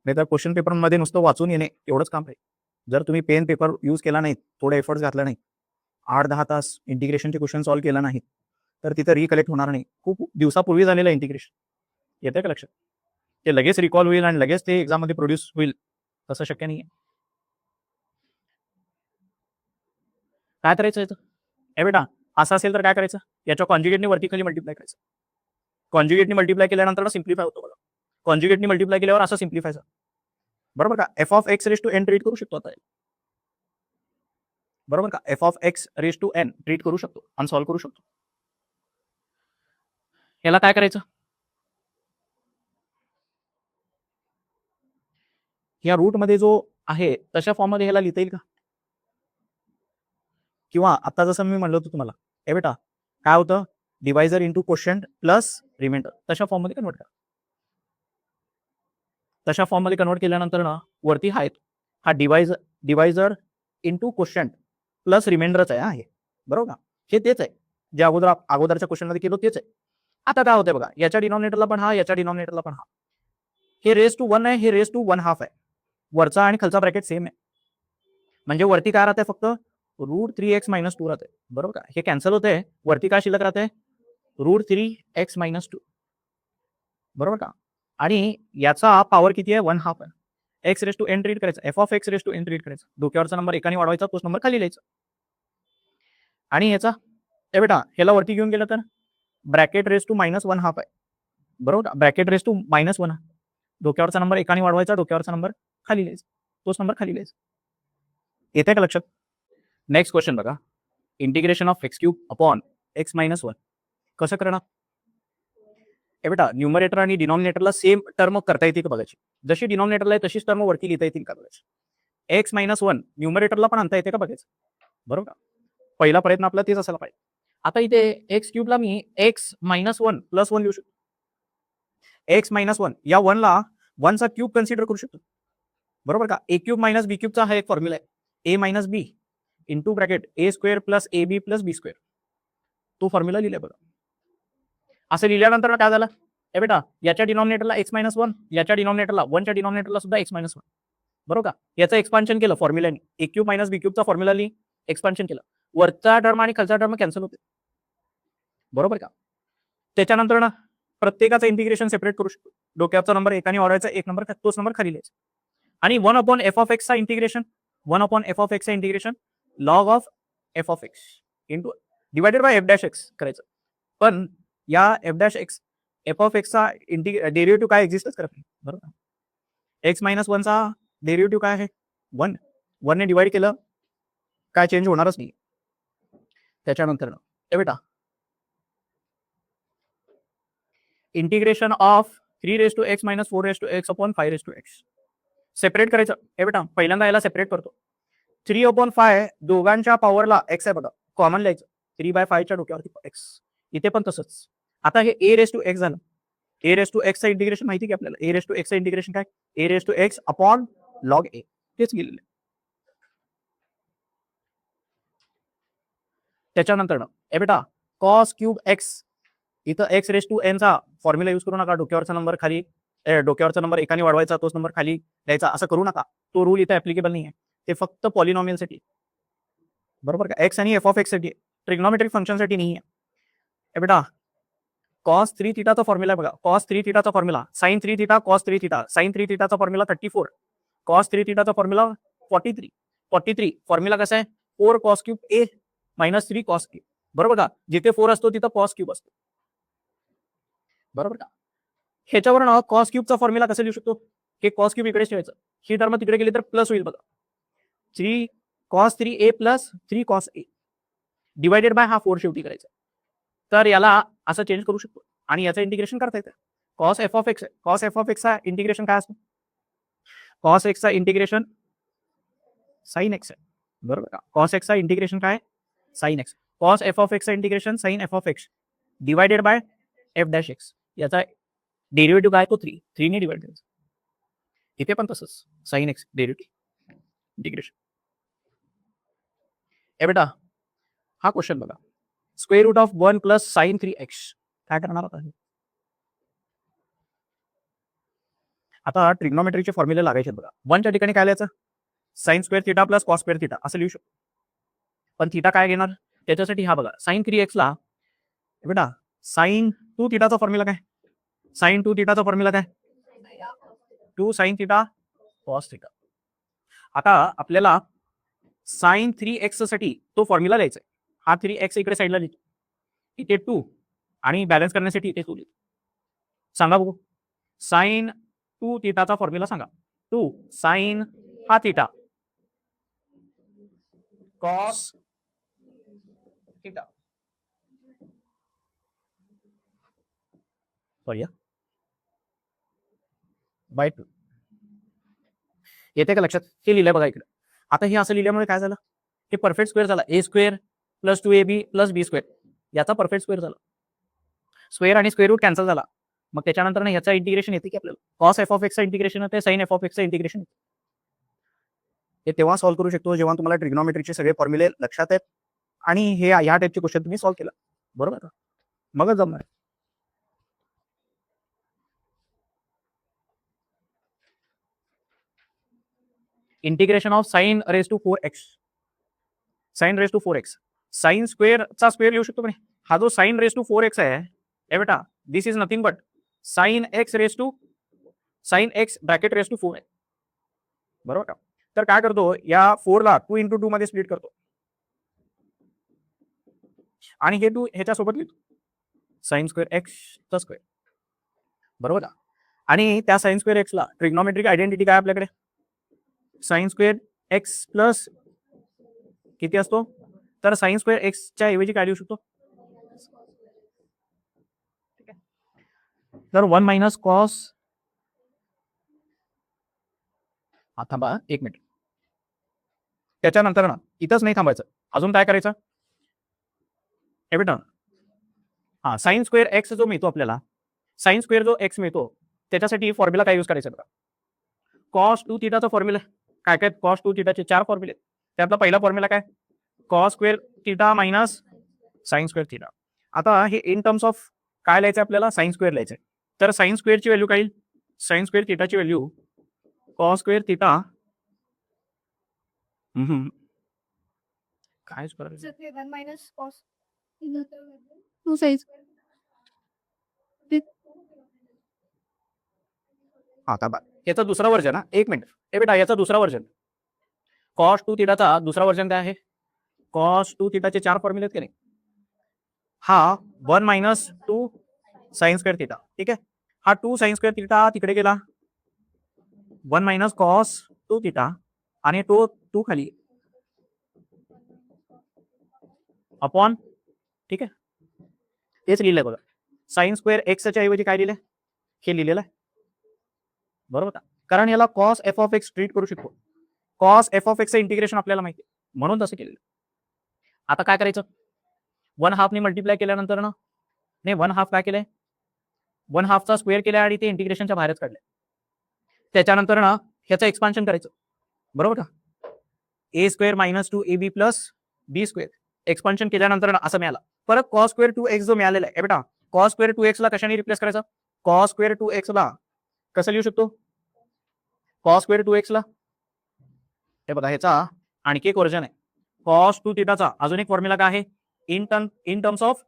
नाही तर क्वेश्चन पेपरमध्ये नुसतं वाचून येणे एवढंच काम आहे. जर तुम्ही पेन पेपर यूज केला नाही, थोडे एफर्ट्स घातला नाही, 8-10 तास इंटिग्रेशनचे क्वेश्चन सॉल्व्ह केला नाहीत, तर तिथं रिकलेक्ट होणार नाही. खूप दिवसापूर्वी झालेलं इंटिग्रेशन. येतं का लक्षात? ते लगेच रिकॉल होईल आणि लगेच ते एक्झाममध्ये प्रोड्यूस होईल, तसं शक्य नाही आहे. काय करायचं याचं? हे बेटा, असं असेल तर काय करायचं? याच्या कॉन्जुगेटने वरती खाली मल्टिप्लाय करायचं. कॉन्जुगेटने मल्टिप्लाय केल्यानंतर सिम्प्लिफाय होतो बघा. कॉन्जुगेटने मल्टिप्लाय केल्यावर असं सिम्प्लिफाय झालं, बरोबर का? f(x) ट्रीट करू शकतो आता, बरोबर का? f(x) ट्रीट करू शकतो आणि सॉल्व्ह करू शकतो. याला काय करायचं? या रूटमध्ये जो आहे तशा फॉर्ममध्ये ह्याला लिहिता येईल का? किंवा आता जसं मी म्हणलं होतं तुम्हाला, हे बेटा, काय होतं? Divisor into quotient plus reminder, तशा फॉर्ममध्ये कन्वर्ट करा. तशा फॉर्ममध्ये कन्वर्ट केल्यानंतर ना वरती हा डिवायझर इंटू क्वोशियंट प्लस रिमाइंडरच आहे, बरोबर का? हे तेच आहे जे अगोदरच्या क्वेश्चनमध्ये केलं तेच आहे. आता काय होतंय बघा, याच्या डिनॉमिनेटरला पण हा, याच्या डिनॉमिनेटरला पण हा. हे रेस टू 1 आहे, हे रेस टू 1/2 आहे. वरचा आणि खालचा ब्रॅकेट सेम आहे. म्हणजे वरती काय राहते? फक्त √3x - 2 राहते, बरोबर का? हे कॅन्सल होते. वरती काय शिल्लक राहते? √3x - 2, बरोबर का? आणि याचा पॉवर किती आहे? 1/2 आहे. x⁻n ट्रीट करायचं, f(x) ट्रीट करायचं. डोक्यावरचा नंबर एकाने वाढवायचा, तोच नंबर खाली लिहायचा. आणि याचा हे बेटा, ह्याला वरती घेऊन गेलं तर ब्रॅकेट रेस टू -1/2 आहे, बरोबर. ब्रॅकेट रेस टू -1, डोक्यावरचा नंबर एकाने वाढवायचा, डोक्यावरचा नंबर खाली लिहायचा, तोच नंबर खाली लिहायचा. येते का लक्षात? नेक्स्ट क्वेश्चन बघा. Integration of x³ upon x - 1 कसं करणार? हे बेटा, न्यूमरेटर आणि डिनॉमिनेटरला सेम टर्म करता येते का बघायची. जशी डिनॉमिनेटरला आहे तशीच टर्म वरती लिहिता येतील का बघायची. x - 1 न्यूमरेटरला पण आणता येते का बघायचं, बरोबर. पहिला प्रयत्न आपला तेच असायला पाहिजे. आता इथे x³ ला मी x - 1 + 1 लिहू शकतो. x - 1 या 1 ला 1 चा क्यूब कन्सिडर करू शकतो, बरोबर का? a³ - b³ चा हा एक फॉर्म्युला आहे, a - b into bracket a² + ab + b². तो फॉर्म्युला लिहिलाय बघा. असं लिहिल्यानंतर काय झालं? हे बेटा, याच्या डिनॉमिनेटरला x - 1, याच्या डिनॉमिनेटरला 1 च्या डिनॉमिनेटरला सुद्धा x - 1, बरोबर का? याचं एक्सपान्शन केलं फॉर्म्युलाने, a³ - b³ चा फॉर्म्युला एक्सपान्शन केलं. वरचा टर्म आणि खालचा टर्म कॅन्सल होते, बरोबर का? त्याच्यानंतर ना प्रत्येकाचं इंटिग्रेशन सेपरेट करू शकतो. डोक्याचा नंबर एकाने वाढवायचा, एक नंबर तोच नंबर खाली लिहायचा. आणि 1/f(x) चा इंटिग्रेशन 1/f(x) चा integration log of f(x) into divided by f'(x) करायचं. पण या f'(x) f(x) चा डेरिव्हेटिव्ह काय एक्झिस्टच करत नाही, बरोबर. x - 1 चा डेरिव्हेटिव्ह काय आहे? 1. 1 ने डिवाइड केलं काय चेंज होणारच नाही, त्याच्यानंतर हे बेटा इंटिग्रेशन ऑफ 3 - 4 अपॉन 5 सेपरेट करायचं. हे बेटा पहिल्यांदा याला सेपरेट करतो. 3/5 दोघांच्या पॉवरला एक्स आहे बघा, कॉमन लिहायचं. 3/5च्या डोक्यावरती एक्स. इथे पण तसंच. आता हे a⁻x झालं. a⁻x चं इंटिग्रेशन माहिती की आपल्याला. a⁻x चं इंटिग्रेशन काय, a⁻x अपॉन लॉग a. तेच गेलेलं. त्याच्यानंतर हे बेटा कॉस क्यूब एक्स, इथं x⁻n चा फॉर्म्युला यूज करू नका. डोक्यावरचा नंबर खाली, डोक्यावरचा नंबर एकाने वाढवायचा, तोच नंबर खाली द्यायचा, असं करू नका. तो रूल इथे ऍप्लिकेबल नाही आहे. ते फक्त पॉलिनॉमियल साठी, बरोबर का. एक्स आणि एफ ऑफ एक्स साठी, ट्रिग्नोमेट्रिक फंक्शन साठी नाही आहे. बेटा कॉस 3 थीटाचा फॉर्म्युला आहे बघा. कॉस 3 थीटाचा formula sine 3 theta cos 3 theta. Sine 3 थीटाचा फॉर्म्युला 34, कॉस 3 थीटाचा फॉर्म्युला 43. फॉर्म्युला कसा आहे, 4 cos cube A minus 3 cos cube, बरोबर का. जिथे 4 असतो तिथं कॉस क्यूब असतो, बरोबर का. ह्याच्यावरून कॉस क्यूबचा फॉर्म्युला कसा लिहू शकतो, की कॉस क्यूब इकडे ठेवायचं, ही टर्म तिकडे गेली तर प्लस होईल बघा. 3 cos 3a plus 3 cos A divided by हा 4 शेवटी करायचा. तर याला असं चेंज करू शकतो आणि याचं इंटिग्रेशन करता येतं. कॉस एफ ऑफ एक्स आहे. कॉस एफ ऑफ एक्सचा इंटिग्रेशन काय असतं, कॉस एक्सचा इंटिग्रेशन साइन एक्स आहे, बरोबर का. कॉस एक्सचा इंटिग्रेशन काय, sine x. Cos f of एक्सचा integration sine f of x divided by f dash x. याचा डेरिव्हेटिव्ह काय, तो 3 ने डिवाइड करायचा. इथे पण तसंच साइन एक्स डेरिव्हेटिव्ह इंटिग्रेशन. ए बेटा हा क्वेश्चन बघा, square root of 1 plus sine 3x काय करणार होता. आता ट्रिग्नोमेट्रीचे फॉर्म्युले लागायचे बघा. 1च्या ठिकाणी काय लिहायचं, sine square theta plus cos square theta असं लिहू शकतो. पण थिटा काय घेणार, त्याच्यासाठी हा बघा साइन 3x ला बेटा साइन 2 थिटाचा फॉर्म्युला काय, साइन 2 थिटाचा फॉर्म्युला काय, 2 साइन थिटा कॉस थिटा. आता आपल्याला साइन 3x साठी तो फॉर्म्युला लिहायचा आहे. हा 3x इकडे साईडला लिहितो, इथे 2 आणि बॅलन्स करण्यासाठी इथे 2 लिहितो. सांगा बघू, साइन 2 थिटाचा फॉर्म्युला सांगा. 2 साइन हा theta cos theta, sorry by 2 येते का लक्षात. हे लिहिलंय बघा इकडे. आता हे असं लिहिल्यामुळे काय झालं, हे परफेक्ट स्क्वेअर झाला. a square plus 2ab plus b square याचा परफेक्ट स्क्वेअर झाला. स्क्वेअर आणि स्क्वेअर रूट कॅन्सल झाला. मग त्याच्यानंतर याचा इंटिग्रेशन येते की आपल्याला, कॉस एफ ऑफ एक्सचा इंटिग्रेशन येते, साइन एफ ऑफ एक्सचं इंटिग्रेशन येते. हे तेव्हा सॉल्व्ह करू शकतो जेव्हा तुम्हाला ट्रिग्नोमेट्रीचे सगळे फॉर्म्युले लक्षात आहेत आणि हे या टाइपचे क्वेश्चन तुम्ही सॉल्व्ह केला, बरोबर, मगच जमणार. Integration of sine raise to 4x, sine raise to 4x, sine स्क्वेअरचा स्क्वेअर लिहू शकतो. हा जो साइन रेज टू 4x आहे, ए बेटा this is nothing but sine x raise to sine x bracket raise to 4 आहे, बरोबर का. तर काय करतो, या 4 ला 2 × 2 मध्ये स्प्लिट करतो आणि हे 2 ह्याच्यासोबत लिहितो, साइन स्क्वेअर एक्स चा स्क्वेअर, बरोबर का. आणि त्या साइन स्क्वेअर एक्स ला ट्रिग्नोमेट्रिक आयडेंटिटी काय आपल्याकडे, साइन स्क्वेअर एक्स प्लस किती असतो, तर साइन स्क्वेअर एक्सच्या ऐवजी काय लिहू शकतो, तर 1 मायनस कॉस. हा थांबा एक मिनिट, त्याच्यानंतर ना इथंच नाही थांबायचं, अजून काय करायचं, हे बेटा हा साइन स्क्वेअर एक्स जो मिळतो आपल्याला, साइन स्क्वेअर जो एक्स मिळतो त्याच्यासाठी फॉर्म्युला काय यूज करायचा बघा, कॉस 2 थिटाचा फॉर्म्युला. काय काय, कॉस 2 थिटाचे 4 फॉर्म्युले. त्यातला पहिला फॉर्म्युला काय, cos square theta minus sine square theta. आता हे इन टर्म्स ऑफ काय लिहायचं आपल्याला, साइन स्क्वेअर लिहायचं. तर साइन स्क्वेअरची व्हॅल्यू काय, साइन स्क्वेअर थिटाची व्हॅल्यू कॉस स्क्वेअर थिटा काय आता याचा दुसरा वर्जन, एक मिनिट ए बेटा, याचा दुसरा वर्जन कॉस 2 थिटाचा दुसरा वर्जन काय आहे, कॉस 2 थिटाचे 4 फॉर्म्युले आहेत की नाही. हा 1 मायनस 2 साइन स्क्वेअर थिटा, ठीक आहे. हा 2 साइन स्क्वेअर थिटा तिकडे गेला, 1 मायनस कॉस 2 थिटा आणि तो 2 खाली, अपॉन, ठीक आहे, तेच लिहिलंय बघा. साइन स्क्वेअर एक्सच्या ऐवजी काय लिहिलंय, हे लिहिलेलं आहे, बरोबर का? कारण याला cos f of x treat करू शकतो. कॉस एफ ऑफ एक्सचं इंटिग्रेशन आपल्याला माहिती आहे, म्हणून तसं केलेलं. आता काय करायचं, 1/2 मल्टिप्लाय केल्यानंतर ना, नाही 1/2 काय केलंय, 1/2चा स्क्वेअर केलाय आणि ते इंटिग्रेशनच्या बाहेरच काढलंय. त्याच्यानंतर ना ह्याचं एक्सपान्शन करायचं, बरोबर का? ए square minus 2ab plus b square expansion केल्यानंतर ना असं मिळालं. परत कॉस स्क्वेअर 2x जो मिळालेला आहे बेटा, कॉस स्क्वेअर 2x ला कशाने रिप्लेस करायचं, कॉस स्क्वेअर 2x ला कसं लिहू शकतो, कॉस स्क्वेअर 2x ला, हे बघा ह्याचा आणखी एक व्हर्जन आहे, कॉस 2 थिटाचा अजून एक फॉर्म्युला काय आहे, in terms of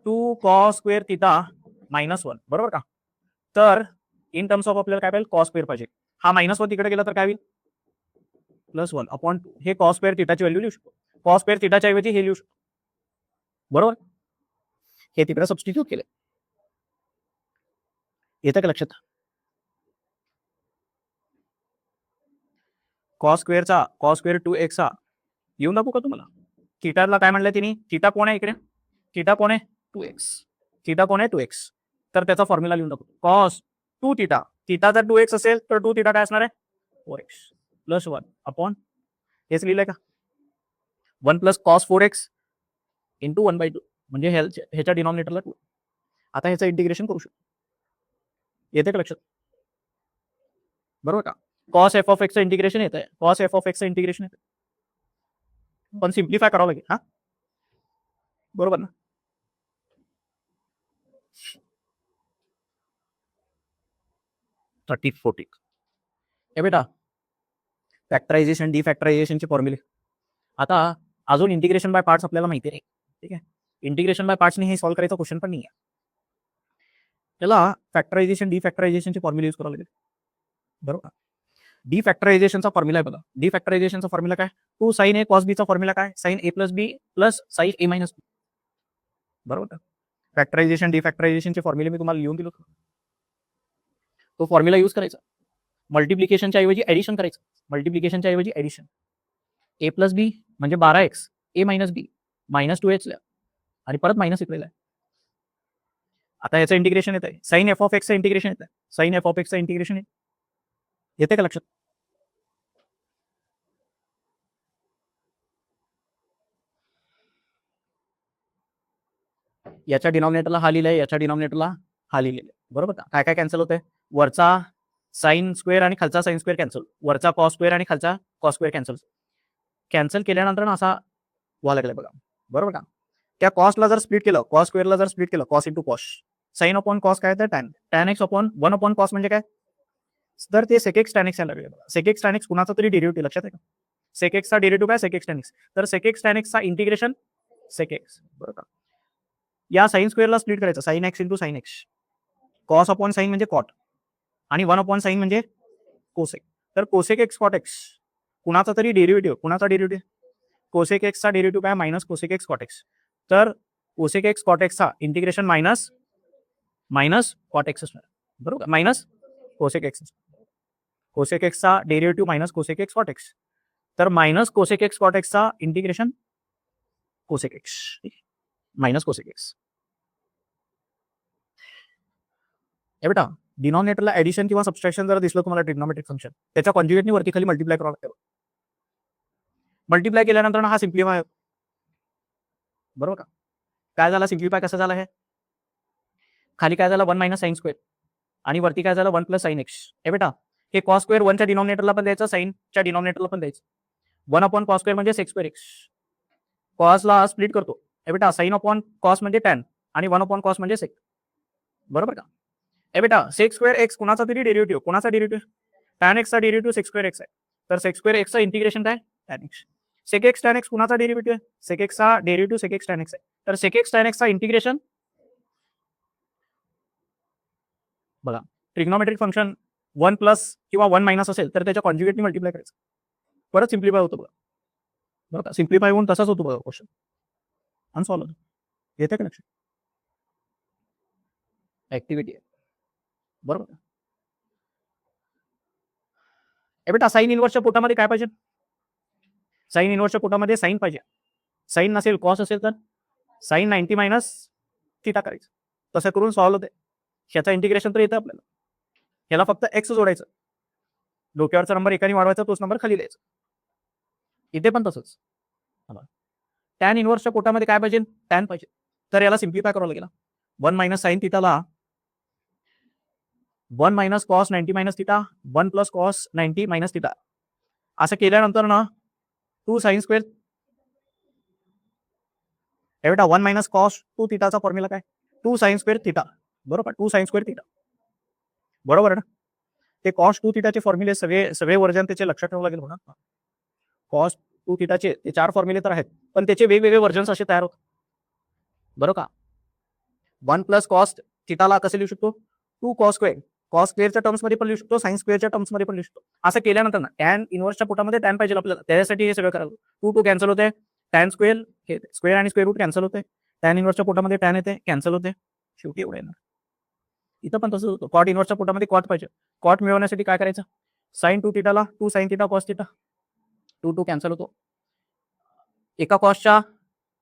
2 cos square theta minus 1, बरोबर का? तर इन टर्म्स ऑफ आपल्याला काय पाहिजे, कॉस स्क्वेअर पाहिजे. हा -1 तिकडे गेला तर काय होईल, +1 अपॉन 2. हे कॉस स्क्वेअर थिटाची व्हॅल्यू लिहू शकतो. कॉस स्क्वेअर थिटाच्या ऐवजी हे लिहू शकतो, बरोबर. हे तिकडे सबस्टिट्यूट केले, येतं का लक्षात? कॉस स्क्वेअर 2x चा येऊन दाखवू का तुम्हाला? थिटाला काय म्हणलंय तिने, थिटा कोण आहे इकडे, थिटा कोण आहे 2x, थिटा कोण आहे 2x, तर त्याचा फॉर्म्युला लिहून दाखवतो, कॉस 2 थिटा, थिटा जर 2x असेल तर 2 थिटा काय असणार आहे 4x +1 अपॉन, हेच लिहिलंय का, 1 प्लस कॉस 4x इंटू 1/2, म्हणजे ह्याच्या डिनॉमिनेटरला 2. आता ह्याचं इंटिग्रेशन करू शकतो, येते का लक्षात, बरोबर का? कॉस एफ ऑफ एक्सचं इंटिग्रेशन येत आहे, कॉस एफ ऑफ एक्सचं इंटिग्रेशन येतं, पण सिम्प्लिफाय करावं लागेल, हा बरोबर ना. हे बेटा फॅक्टरायझेशन डिफॅक्टरायझेशनचे फॉर्म्युले. आता अजून इंटिग्रेशन बाय पार्ट्स आपल्याला माहिती आहे, ठीक आहे, इंटिग्रेशन बाय पार्ट्सने हे सॉल्व्ह करायचा क्वेश्चन पण नाही आहे, त्याला फॅक्टरायझेशन डिफॅक्टरायझेशनचे फॉर्म्युले यूज करावं लागेल, बरोबर. डिफॅक्टरायझेशनचा फॉर्म्युला आहे बघा, डिफॅक्टरायझेशनचा फॉर्म्युला काय, 2 साइन ए कॉस बीचा फॉर्म्युला काय, साइन ए प्लस बी प्लस साइन ए मायनस बी, बरोबर का? फॅक्टरायझेशन डिफॅक्टरायझेशनचे फॉर्म्युले मी तुम्हाला लिहून दिलो, तो फॉर्म्युला यूज करायचा, मल्टिप्लिकेशनच्या ऐवजी ऍडिशन करायचं, मल्टिप्लिकेशनच्या ऐवजी ऍडिशन, ए प्लस बी म्हणजे 12x, ए मायनस बी -2h आणि परत मायनस इकडे आहे. आता याचं इंटिग्रेशन येत आहे, साइन एफ ऑफ एक्सचं इंटिग्रेशन येत आहे, साइन एफ ऑफ एक्सचं इंटिग्रेशन येते का लक्षात? याच्या डिनॉमिनेटरला हा लिहिलंय, याच्या डिनॉमिनेटरला हा लिहिलेला आहे, बरोबर का? काय काय कॅन्सल होतंय, वरचा साइन स्क्वेअर आणि खालचा साइन स्क्वेअर कॅन्सल, वरचा कॉस स्क्वेअर आणि खालचा कॉस स्क्वेअर कॅन्सल, कॅन्सल केल्यानंतर ना असा व्हायला लागलाय बघा, बरोबर का? त्या कॉसला जर स्प्लिट केलं, कॉस स्क्वेअरला जर स्प्लिट केलं, cos into cos, sine upon cos काय तर tan, tan x upon 1 upon cos म्हणजे काय, तर ते सेक एक्स टॅन एक्स यायला लागले. सेक एक्स टॅन एक्स कुणाचा तरी डेरिव्हेटिव्ह लक्षात आहे का, सेक एक्सचा डेरिव्हेटिव्ह काय, सेक एक्स टॅन एक्स, तर सेक एक्स टॅन एक्सचा इंटिग्रेशन सेक एक्स, बरोबर. या साइन स्क्वेअरला स्प्लिट करायचं, sine x into sine x, cos upon sine म्हणजे कॉट आणि 1 अपॉन साइन म्हणजे कोसेक, तर कोसेक एक्स कॉट एक्स कुणाचा तरी डेरिव्हेटिव्ह, कुणाचा डेरिव्हेटिव्ह, कोसेक एक्सचा डेरिव्हेटिव्ह काय, minus cosec x cot x, तर कोसेक एक्स कॉट एक्सचा इंटिग्रेशन मायनस कॉट एक्स असणार, बरोबर, मायनस कोसेक एक्स, कोसेक एक्सचा derivative minus cosec x cot x, तर मायनस कोसेक एक्स कॉट एक्सचा integration cosec x minus cosec x. हे बेटा डिनॉमिनेटरला ऍडिशन किंवा सबस्ट्रॅक्शन जर दिसलं तुम्हाला ट्रिग्नोमेट्रिक फंक्शन, त्याच्या कॉन्जुगेटनी वरती खाली मल्टिप्लाय करावं लागतं, मल्टिप्लाय केल्यानंतर हा सिम्प्लिफाय, बरोबर का? काय झाला सिम्प्लिफाय, कसं झालं, हे खाली काय झालं 1 मायनस साइन स्क्वेअर आणि वरती काय झालं 1 प्लस साइन एक्स. हे बेटा हे कॉस स्क्वेअर 1च्या डिनॉमिनेटरला पण द्यायचं, साइनच्या डिनॉमिनेटरला पण द्यायचं, 1 अपॉन कॉस स्क्वेअर म्हणजे सेक स्क्वेअर एक्स, कॉसला स्प्लिट करतो, हे बेटा साइन अपॉन कॉस म्हणजे टॅन आणि 1 अपॉन कॉस म्हणजे सेक, बरोबर का? हे बेटा सेक स्क्वेअर एक्स कुणाचा तरी डेरिव्हेटिव्ह, कुणाचा डेरिव्हेटिव्ह, टॅन एक्सचा डेरिव्हेटिव्ह सेक स्क्वेअर एक्स आहे, तर सेक स्क्वेअर एक्सचं इंटिग्रेशन काय tan x, sec x tan x कुणाचा डेरिव्हेटिव्ह आहे, सेक एक्सचा derivative sec x tan x आहे, तर सेक एक्स टॅन एक्सचा इंटिग्रेशन, बघा ट्रिग्नोमेट्रिक फंक्शन 1 प्लस किंवा 1 मायनस असेल तर त्याच्या कॉन्जुगेटनी मल्टिप्लाय करायचं, परत सिम्प्लिफाय होतं बघा, बरं का? सिम्प्लिफाय होऊन तसाच होतो बघा क्वेश्चन, अनसॉल्व होतो, येते का लक्षात? ऍक्टिव्हिटी आहे, बरोबर. हे बेटा साइन इनवर्सच्या पोटामध्ये काय पाहिजे, साइन इनवर्सच्या पोटामध्ये साइन पाहिजे, साईन नसेल कॉस असेल तर साईन 90 मायनस थिटा करायचं. तसं करून सॉल्व्ह होते. ह्याचा इंटिग्रेशन तर येतं आपल्याला. ह्याला फक्त एक्स जोडायचं, डोक्यावरचा नंबर एकाने वाढवायचा, तोच नंबर खाली द्यायचा. इथे पण तसंच. टॅन इनव्हर्सच्या पोटामध्ये काय पाहिजे? टॅन पाहिजे. तर याला सिम्प्लिफाय करावं लागेल. 1 मायनस साईन थिटाला 1 minus cos 90 minus theta 1 plus cos 90 minus theta असं केल्यानंतर ना 2 साईन स्क्वेअर बेटा 1 मायनस कॉस 2 थिटाचा फॉर्म्युला काय? 2 साईन स्क्वेअर थिटा. बरोबर, 2 साईन स्क्वेअर थिटा. बरोबर ना? ते कॉस 2 थिटाचे फॉर्म्युले सगळे वर्जन त्याचे लक्षात ठेवावं लागेल म्हणा. कॉस 2 थिटाचे ते 4 फॉर्म्युले तर आहेत, पण त्याचे वेगवेगळे वर्जन्स असे तयार होतात. बरोबर का? 1 प्लस कॉस थिटाला कसे लिहू शकतो? 2 कॉस स्क्वेअर. कॉस स्क्वेअरच्या टर्म्स मध्ये पण लिहू शकतो, साइन स्क्वेअरच्या टर्म्स मध्ये पण लिहू शकतो. असं केल्यानंतर ना टॅन इनव्हर्सच्या पोटामध्ये टॅन पाहिजे आपल्याला, त्यासाठी हे सगळं करायला. 2 कॅन्सल होते, टॅन स्क्वेअर हे स्क्वेअर आणि स्क्वेअर रूट कॅन्सल होते, टॅन इनव्हर्सच्या पोटामध्ये टॅन येते, कॅन्सल होते, शेवटी एवढं येणार. इथं पण तसंच होतं. कॉट इनव्हर्सच्या पोटामध्ये कॉट पाहिजे. कॉट मिळवण्यासाठी काय करायचं? साइन 2 थिटाला 2 sine theta cos theta, 2 cancel होतो. एका कॉसच्या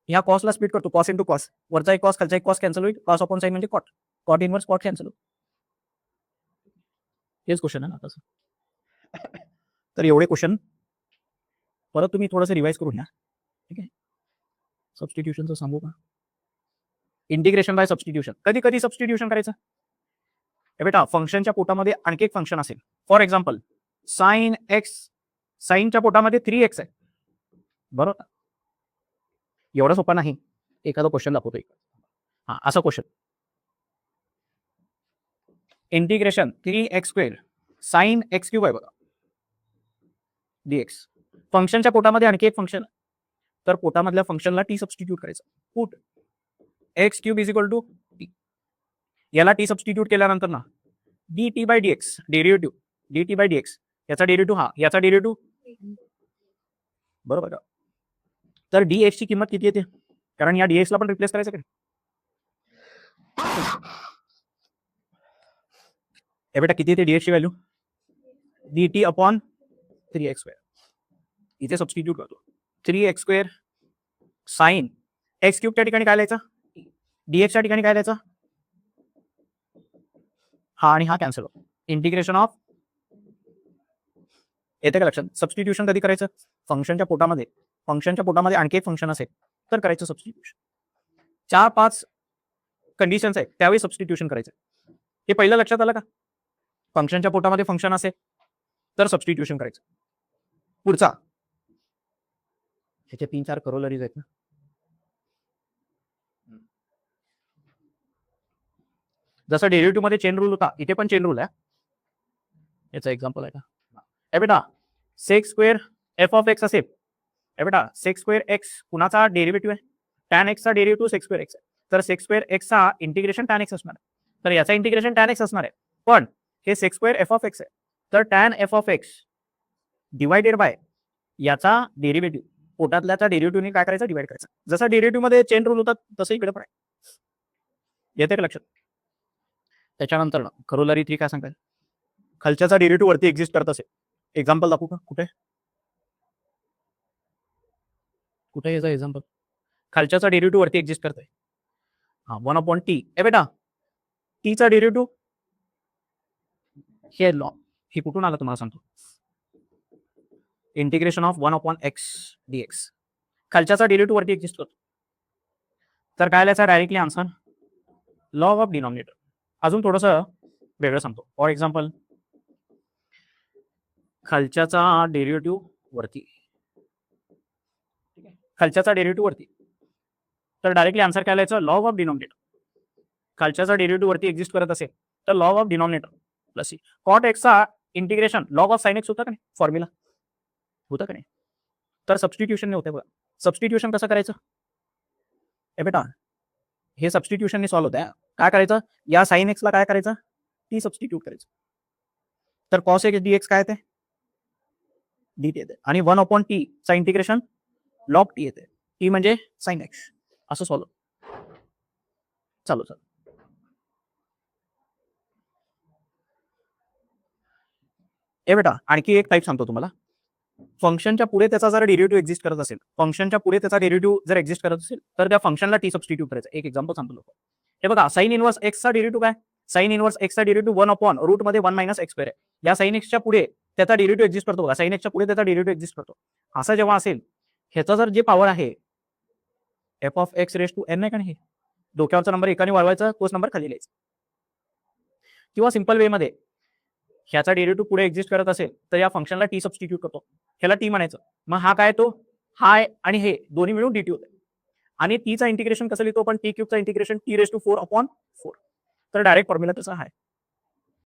ह्या कॉसला स्प्लिट करतो, कॉस इंटू कॉस, वरचा एक कॉस खालचा एक कॉस कॅन्सल होईल, कॉस अपॉन साइन म्हणजे cot, cot inverse cot cancel होतो. हेच क्वेश्चन आहे ना तसं. तर एवढे क्वेश्चन परत तुम्ही थोडंसं रिवाइज करून घ्या. ठीक आहे. सबस्टिट्यूशनचं सांगू का? Integration by substitution. कधी कधी सबस्टिट्यूशन करायचं बेटा, फंक्शनच्या पोटामध्ये आणखी एक फंक्शन असेल. फॉर एक्झाम्पल साइन एक्स, साइनच्या पोटामध्ये 3x आहे. बरोबर, एवढा सोपा नाही. एखादा क्वेश्चन दाखवतो. हा असा question, integration 3x² sign x³ आहे बघा dx. फंक्शनच्या पोटामध्ये आणखी एक फंक्शन, तर पोटामधल्या फंक्शनला टी सबस्टिट्यूट करायचं. Put x³ is equal to t. याला टी सबस्टिट्यूट केल्यानंतर ना dt by dx derivative, dt by dx याचा डेरिव्हेटिव्ह हा, याचा डेरिव्हेटिव्ह. बरोबर का? तर dx ची किंमत किती येते? कारण या dx ला पण रिप्लेस करायचं का? बेटा किती येते dx ची व्हॅल्यू? dt upon 3x². इथे सबस्टिट्यूट करतो. 3x² साइन x³ च्या ठिकाणी काय लिहायचं? dx च्या ठिकाणी काय लिहायचं? हा आणि हा कॅन्सल होतो. इंटिग्रेशन ऑफ, येते का लक्षात? सबस्टिट्यूशन कधी करायचं? फंक्शनच्या पोटामध्ये आणखी एक फंक्शन असेल तर करायचं सबस्टिट्यूशन. 4-5 कंडिशन्स आहेत, त्यावेळी सबस्टिट्यूशन करायचं. हे पहिलं लक्षात आलं का? फंक्शनच्या पोटामध्ये फंक्शन असेल तर सबस्टिट्यूशन करायचं. पुढचा, ह्याचे 3-4 करोलरीज आहेत ना. जसं डेरिव्हेटिव्ह मध्ये चेन रूल होता, इथे पण चेन रूल आहे. याचा एक्झाम्पल आहे का? बेटा sex square f of x असेल, बेटा सेक्स स्क्वेअर एक्स कुणाचा डेरिव्हेटिव्ह आहे? टॅन एक्सचा डेरिव्हेटिव्ह सेक्स स्क्वेअर एक्स आहे. तर सेक्स स्क्वेअर एक्सचा इंटिग्रेशन टॅन एक्स असणार आहे. तर याचा इंटिग्रेशन टॅन एक्स असणार आहे. पण हे sec square f of x आहे, तर tan f of x divided by याचा डेरिव्हेटिव्ह, पोटातल्याचा डेरिव्हेटिव्हने काय करायचं? डिवाइड करायचं. जसा डेरिव्हेटिव्ह मध्ये चेन रूल होतात तसं इकडे पण आहे. येते का लक्षात? त्याच्यानंतर करोलरी 3 काय सांगाल? खालच्याचा डेरिव्हेटिव्ह वरती एक्झिस्ट करत असेल. एक्झाम्पल दाखवू का? कुठे कुठे याचा एक्झाम्पल? खालच्याचा डेरिव्हेटिव्ह वरती एक्झिस्ट करतोय. हा 1/t. बेटा टीचा डेरिव्हेटिव्ह हे लॉ, हे कुठून आलं तुम्हाला सांगतो. Integration of 1/x dx. खालच्याचा डेरिव्हेटिव्ह वरती एक्झिस्ट करतो. तर काय लिहायचं directly answer? Log of denominator. अजून थोडंसं वेगळं सांगतो. फॉर एक्झाम्पल खालच्याचा डेरिव्हेटिव्ह वरती, खालच्याचा डेरिव्हेटिव्ह वरती, तर डायरेक्टली आन्सर काय लिहायचं? Log of denominator. खालच्याचा डेरिव्हेटिव्ह वरती एक्झिस्ट करत असेल तर log of denominator plus C. Cot एक्सचा integration log of sine x होतं का नाही? फॉर्म्युला होतं का नाही? तर सबस्टिट्यूशन होते बघा. सबस्टिट्यूशन कसं करायचं? बेटा हे सबस्टिट्यूशनने सॉल्व्ह होतं. काय करायचं? या साइन एक्सला काय करायचं? टी सबस्टिट्यूट करायचं. तर कॉस एक्स डीएक्स काय येते? dt येते. आणि 1/t चा इंटिग्रेशन लॉग टी येते. टी म्हणजे साइन एक्स. असं सॉल्व्ह. चालू. बेटा आणखी एक टाईप सांगतो तुम्हाला. फंक्शनच्या पुढे त्याचा जर डेरिव्हेटिव्ह एक्झिस्ट करत असेल, फंक्शनच्या पुढे त्याचा डेरिव्हेटिव्ह जर एक्झिस्ट करत असेल, तर त्या फंक्शनला टी सबस्टिट्यूट करायचं. एक एक्झाम्पल सांगतो लोक. हे बघा, साइन इनवर्स एक्सचा डेरिव्हेटिव्ह काय? साइन इनवर्स एक्सचा डेरिव्हेटिव्ह 1 अपॉन रूट मध्ये 1 मायनस एक्स स्क्वेअर आहे. या साइन एक्सच्या पुढे त्याचा डेरिव्हेटिव्ह एक्झिस्ट करतो बघा. साइन एक्सच्या पुढे त्याचा डेरिव्हेटिव्ह एक्झिस्ट करतो. असं जेव्हा असेल, ह्याचा जर जे पॉवर आहे F of x raise to n नाही का हे, डोक्यावरचा नंबर एकाने वाढवायचा, तोच नंबर खाली लिहायचा. किंवा सिंपल वे मध्ये ह्याचा डेरिव्हेटिव्ह पुढे एक्झिस्ट करत असेल तर या फंक्शनला टी सबस्टिट्यूट करतो, ह्याला टी म्हणायचं. मग हा काय, तो हाय आणि हे दोन्ही मिळून dt होते. आणि टीचा इंटिग्रेशन कसं लिहितो आपण, टी क्यूबचा integration T raise to 4 upon 4. तर डायरेक्ट फॉर्म्युला तसा आहे.